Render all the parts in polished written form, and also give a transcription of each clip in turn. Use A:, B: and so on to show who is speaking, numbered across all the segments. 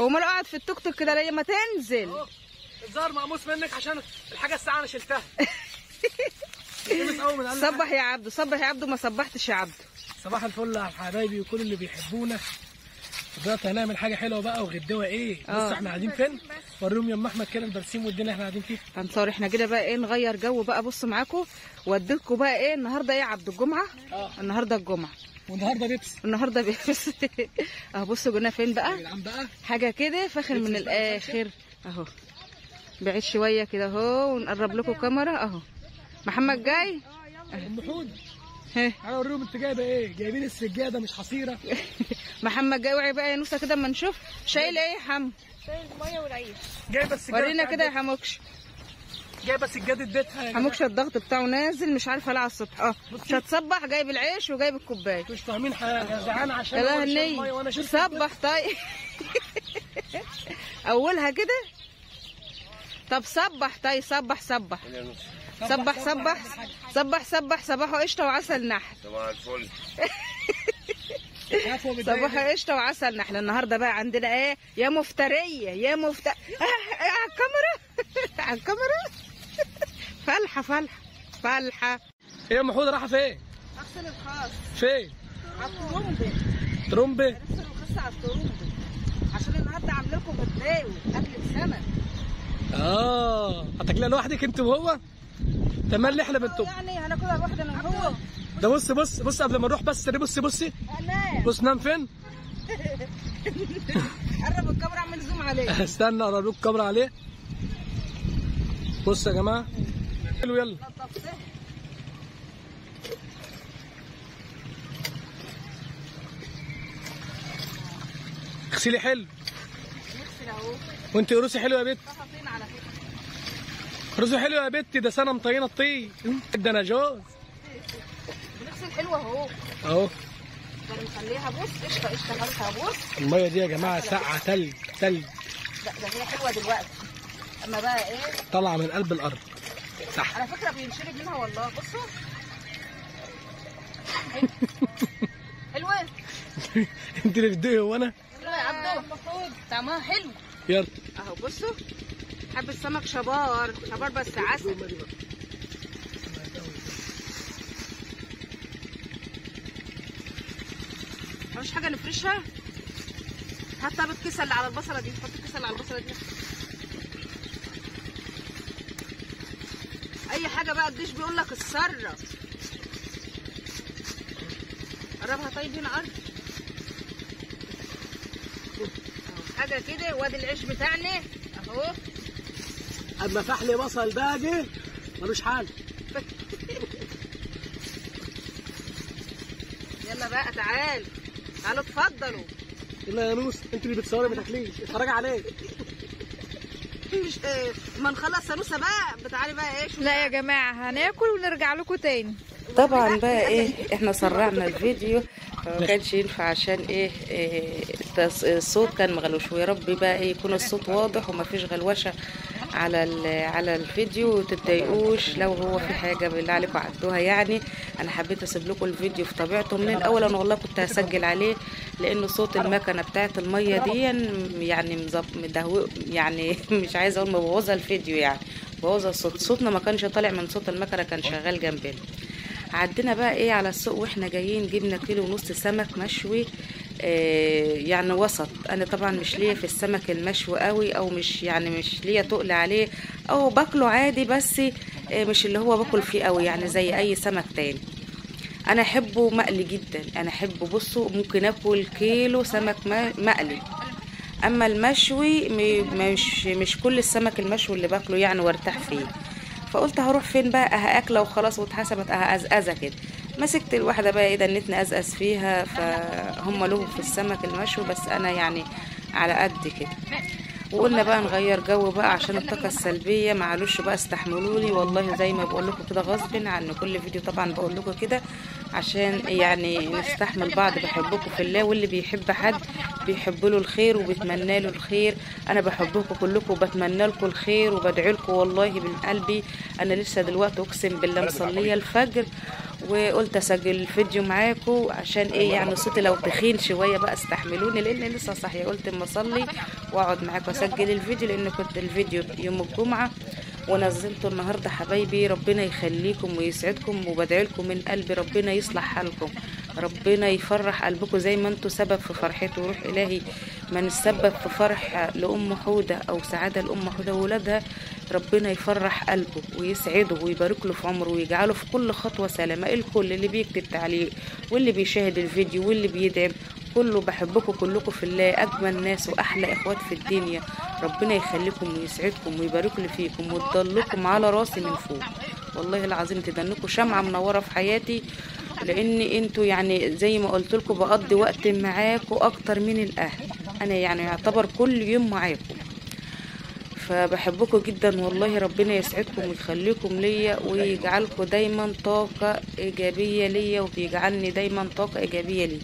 A: هو ماله قاعد في التوك توك كده ليه؟ ما تنزل.
B: الظاهر مقموص منك عشان الحاجه الساعه انا شلتها.
A: صبح يا عبدو، صبح يا عبدو. ما صبحتش يا عبدو.
B: صباح الفل على حبايبي وكل اللي بيحبونا. دلوقتي هنعمل حاجه حلوه بقى وغدوه ايه. بص احنا قاعدين فين؟ وريهم يا ام احمد كده البرسيم والدنيا احنا قاعدين فيه.
A: هنصور احنا كده بقى ايه، نغير جو بقى. بصوا معاكم واديلكم بقى ايه النهارده. ايه يا عبدو؟ الجمعه. النهارده الجمعه
B: والنهارده بيبسي.
A: النهارده بيبسي. اهو بصوا جينا فين بقى. حاجه كده فاخر من الاخر اهو. بعيد شويه كده اهو ونقرب لكم كاميرا اهو. محمد جاي.
B: ام حود تعالى اوريهم انت جايبه ايه. جايبين السجاده مش حصيره.
A: محمد جاي. وعي بقى يا نوسه كده اما نشوف. شايل ايه يا حمو؟
C: شايل الميه والعيش.
B: جايبه السجاده.
A: ورينا كده يا حموكش.
B: جايبه سجاده بيتها.
A: حموكش الضغط بتاعه نازل مش عارفه ليه على السطح. مش هتصبح. جايب العيش وجايب الكوبايه.
B: مش فاهمين حاجه. جعان عشان
A: لا هني صبح. طيب اولها كده. طب صبح. طيب صبح صبح صبح صبح صبح صبح. صباحه قشطه وعسل نحل.
D: صباح الفل.
A: صباحه قشطه وعسل نحل. النهارده بقى عندنا ايه يا مفتريه يا على الكاميرا. على الكاميرا. فلحه فلحه فلحه.
B: ايه يا ام حود رايحه فين؟
A: اغسل الخاص.
B: فين؟
A: على الطرمبه.
B: ترمبه.
A: اغسل الخاص على الطرمبه عشان النهارده عامله لكم بتلاوي اكل سمك.
B: هتاكلها لوحدك انت وهو؟ تملي احنا بنتوب
A: يعني هناكلها لوحدنا انا وهو.
B: ده بص قبل ما نروح بس بصي بص نام فين؟
A: قرب الكاميرا اعمل زوم عليه.
B: استنى اقرب لكم الكاميرا عليه. بصوا يا جماعه. حلو يلا. اغسلي حلو.
A: نغسل اهو.
B: وانت قروسي حلو يا بت.
A: طين على فكره.
B: قروسي حلو يا بت. ده سنه مطينه الطين. ده انا جوز.
A: بنغسل حلوه اهو.
B: اهو.
A: ده نخليها بص قشطه قشطه خالصه. بص
B: الميه دي يا جماعه ساقعه تلج.
A: ده هي حلوه دلوقتي. اما بقى ايه
B: طالعه من قلب الارض تحت.
A: على فكره بينشرب منها والله. بصوا حلوه.
B: انت اللي بتدوقي وانا.
A: حلوه يا عبدو. طعمها حلو.
B: يلا
A: اهو بصوا. حبه سمك شبار بس عسل. مفيش حاجه نفرشها. حتى بالكيسه اللي على البصله دي. حط الكيسه اللي على البصله دي. اي حاجه بقى. الديش بيقول لك السره. قربها. طيب هنا قرب حاجه كده. وادي العيش بتاعنا اهو.
B: اما فحل بصل باقي ملوش حل.
A: يلا بقى تعالوا اتفضلوا.
B: يلا يا نوس انت اللي بتصوري ما تاكليش. اتفرج عليك.
A: مش ما نخلص يا نوسه بقى. بتعالي بقى ايه.
C: لا يا جماعه هناكل ونرجع لكم تاني.
A: طبعا بقى ايه احنا سرعنا الفيديو. ما كانش ينفع عشان ايه الصوت كان مغلوش. ويا رب بقى ايه يكون الصوت واضح وما فيش غلوشه على الفيديو. وتتضايقوش لو هو في حاجه بالله عليكم عدوها. يعني انا حبيت اسيب لكم الفيديو في طبيعته من الاول. انا والله كنت هسجل عليه لانه صوت المكنه بتاعه الميه دي يعني مدهوق. يعني مش عايزه اقول مبوظه الفيديو. يعني مبوظه الصوت. صوتنا ما كانش طالع من صوت المكنه. كان شغال جنبنا. عدينا بقى ايه على السوق واحنا جايين. جبنا 1.5 كيلو سمك مشوي. يعني وسط. انا طبعا مش ليا في السمك المشوي قوي. او مش ليا تقل عليه. او باكله عادي بس مش اللي هو باكل فيه قوي. يعني زي اي سمك تاني. انا احبه مقلي جدا. انا احبه. بصوا ممكن اكل 1 كيلو سمك مقلي. اما المشوي مش كل السمك المشوي اللي باكله يعني وارتاح فيه. فقلت هروح فين بقى اكله وخلاص. واتحسبت ازازه كده. مسكت الواحده بقى ايه دنيتني ازقز فيها. فهم لهم في السمك المشوي بس انا يعني على قد كده. وقلنا بقى نغير جو بقى عشان الطاقه السلبيه. معلش بقى استحملوا لي والله. زي ما بقول لكم كده غصب عن كل فيديو طبعا بقول لكم كده عشان يعني نستحمل بعض. بحبكم في الله. واللي بيحب حد بيحب له الخير وبيتمنى له الخير. انا بحبكم كلكم وبتمنى لكم الخير وبدعي لكم والله من قلبي. انا لسه دلوقتي اقسم بالله مصليه الفجر وقلت اسجل الفيديو معاكم عشان ايه يعني صوتي لو تخين شويه بقى استحملوني لان لسه صاحيه. قلت اما اصلي واقعد معاكم اسجل الفيديو لان كنت الفيديو يوم الجمعه ونزلته النهارده. حبايبي ربنا يخليكم ويسعدكم وبدعي لكم من قلبي ربنا يصلح حالكم، ربنا يفرح قلبكم زي ما انتوا سبب في فرحته. وروح الهي من السبب في فرح لأم حودة او سعاده لأم حودة وولادها ربنا يفرح قلبه ويسعده ويبارك له في عمره ويجعله في كل خطوه سلامه. الكل اللي بيكتب تعليق واللي بيشاهد الفيديو واللي بيدعم كله بحبكم كلكم في الله، اجمل ناس واحلى اخوات في الدنيا. ربنا يخليكم ويسعدكم ويبارك لي فيكم وتضلكم على راسي من فوق. والله العظيم تدنكم شمعة منورة في حياتي لان انتوا يعني زي ما قلت لكم بقضي وقت معاكم اكتر من الاهل. انا يعني يعتبر كل يوم معاكم فبحبكم جدا والله. ربنا يسعدكم ويخليكم ليا ويجعلكم دايما طاقة ايجابية ليا ويجعلني دايما طاقة ايجابية ليا.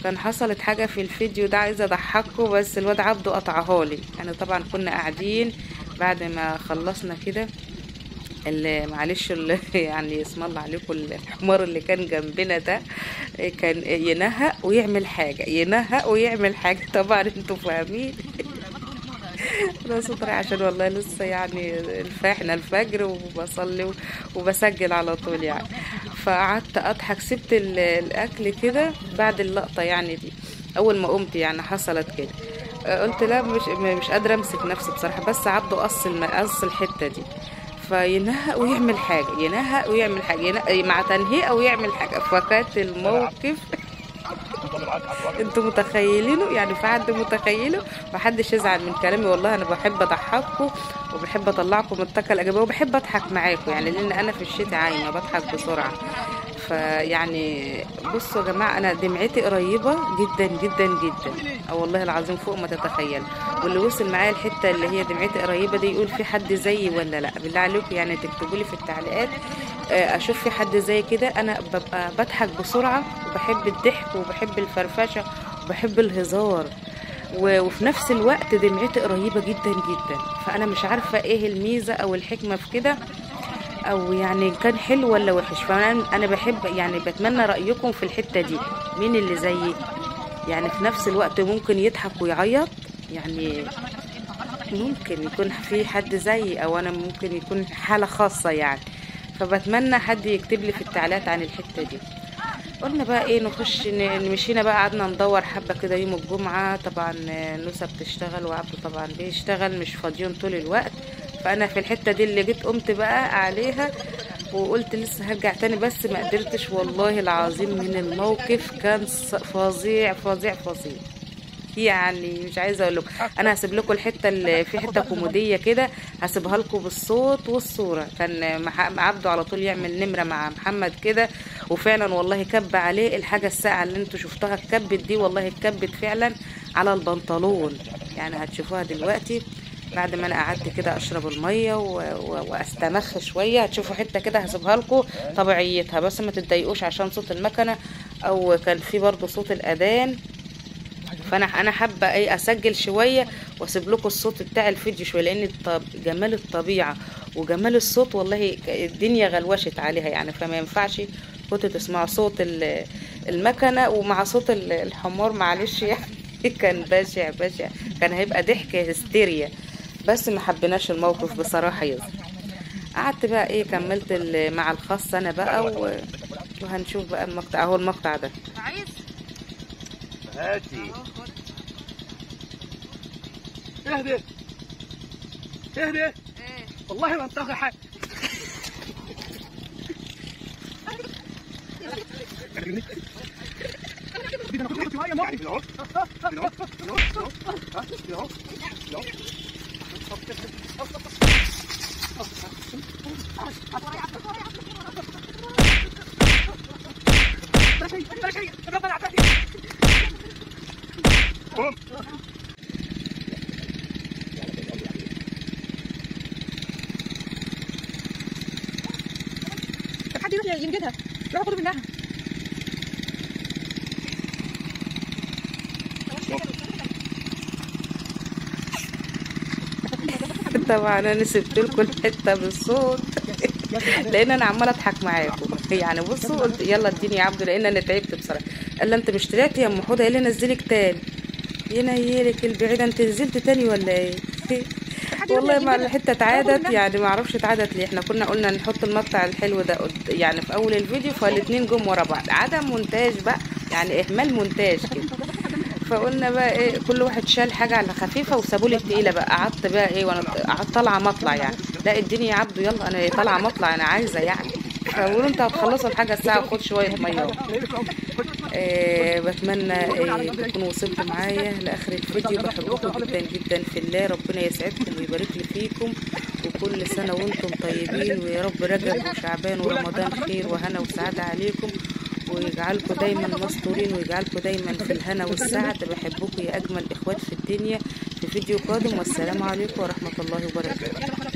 A: كان حصلت حاجة في الفيديو ده عايزة اضحككم بس الواد عبده قطعها لي. يعني طبعا كنا قاعدين بعد ما خلصنا كده معلش يعني اسم الله عليكم الحمار اللي كان جنبنا ده كان ينهق ويعمل حاجة ينهق ويعمل حاجة طبعا انتوا فاهمين. انا صدري عشان والله لسه يعني احنا الفجر وبصلي وبسجل على طول يعني. فقعدت اضحك سبت الاكل كده بعد اللقطة يعني دي. اول ما قمت يعني حصلت كده قلت لا مش قادرة امسك نفسي بصراحة. بس عبده قص الحتة دي فينهق ويعمل حاجة ينهق ويعمل حاجة مع تنهيقه ويعمل حاجة. فكانت الموقف انتوا متخيلينه يعني في حد متخيله. محدش يزعل من كلامي والله انا بحب اضحككم وبحب اطلعكم من الطاقه الايجابيه وبحب اضحك معاكم يعني لان انا في الشتاء عايمه بضحك بسرعه. فيعني بصوا يا جماعه انا دمعتي قريبه جدا جدا جدا والله العظيم فوق ما تتخيل. واللي وصل معايا الحته اللي هي دمعتي قريبه دي يقول في حد زيي ولا لا بالله عليكم يعني تكتبوا لي في التعليقات اشوف في حد زي كده. انا ببقى بضحك بسرعه وبحب الضحك وبحب الفرفشه وبحب الهزار وفي نفس الوقت دمعتي قريبه جدا جدا. فانا مش عارفه ايه الميزه او الحكمه في كده او يعني كان حلو ولا وحش. فانا بحب يعني بتمنى رايكم في الحته دي مين اللي زيي يعني في نفس الوقت ممكن يضحك ويعيط يعني ممكن يكون في حد زيي او انا ممكن يكون حاله خاصه يعني. فبتمنى حد يكتب لي في التعليقات عن الحته دي. قلنا بقى ايه نخش مشينا بقى قعدنا ندور حبه كده يوم الجمعه. طبعا نوسه بتشتغل وعبده طبعا بيشتغل مش فاضيين طول الوقت. فانا في الحته دي اللي جيت قمت بقى عليها وقلت لسه هرجع تاني بس ما قدرتش والله العظيم من الموقف كان فظيع فظيع فظيع يعني مش عايزه اقول لكم. انا هسيب لكم الحته اللي في حته كوميديه كده هسيبها لكم بالصوت والصوره. كان عبده على طول يعمل نمره مع محمد كده وفعلا والله كب عليه الحاجه الساقعه اللي انتوا شفتوها اتكبت دي والله اتكبت فعلا على البنطلون يعني هتشوفوها دلوقتي بعد ما انا قعدت كده اشرب الميه واستمخ شويه. هتشوفوا حته كده هسيبها لكم طبيعيتها بس ما تتضايقوش عشان صوت المكنه او كان في برضو صوت الاذان. فانا حابه ايه اسجل شويه واسيب لكم الصوت بتاع الفيديو شويه لان جمال الطبيعه وجمال الصوت والله الدنيا غلوشت عليها يعني. فما ينفعش كنتوا تسمعوا صوت المكنه ومع صوت الحمار معلش يعني كان بشع بشع كان هيبقى ضحك هستيريا بس ما حبيناش الموقف بصراحه يظهر. قعدت بقى ايه كملت مع الخاص انا بقى وهنشوف بقى المقطع اهو المقطع ده.
B: هاتي اهدي اهدي والله ما انتهى حاجه.
C: حد يروح ينجدها روحوا خدوا منها.
A: طبعا انا سبت لكم الحته بالصوت لان انا عماله اضحك معاكم. يعني بصوا قلت يلا اديني يا عبده لان انا تعبت بصراحه. قال لي انت مش طلعتي يا ام حوده؟ قال لي نزلك تاني. ينيلك البعيده، انت نزلت تاني ولا ايه؟ والله ما الحته اتعادت، يعني ما اعرفش اتعادت ليه. احنا كنا قلنا نحط المقطع الحلو ده يعني في اول الفيديو، فالاتنين جم ورا بعض. عدم مونتاج بقى، يعني اهمال مونتاج كده. فقلنا بقى ايه، كل واحد شال حاجه على خفيفه وسابوا لي التقيله بقى. قعدت بقى ايه وانا قعدت طالعه مطلع يعني. لا اديني يا عبده يلا، انا طالعه مطلع انا عايزه يعني. فقولوا انت هتخلصوا الحاجه الساعه، خد شويه ميه. بتمنى تكونوا وصلتوا معايا لاخر الفيديو. بحبكم جدا جدا في الله. ربنا يسعدكم ويبارك لي فيكم، وكل سنه وانتم طيبين، ويا رب رجب وشعبان ورمضان خير وهنا وسعاده عليكم، ويجعلكم دايما مستورين، ويجعلكم دايما في الهنا والسعد. بحبكم يا اجمل اخوات في الدنيا. في فيديو قادم، والسلام عليكم ورحمه الله وبركاته.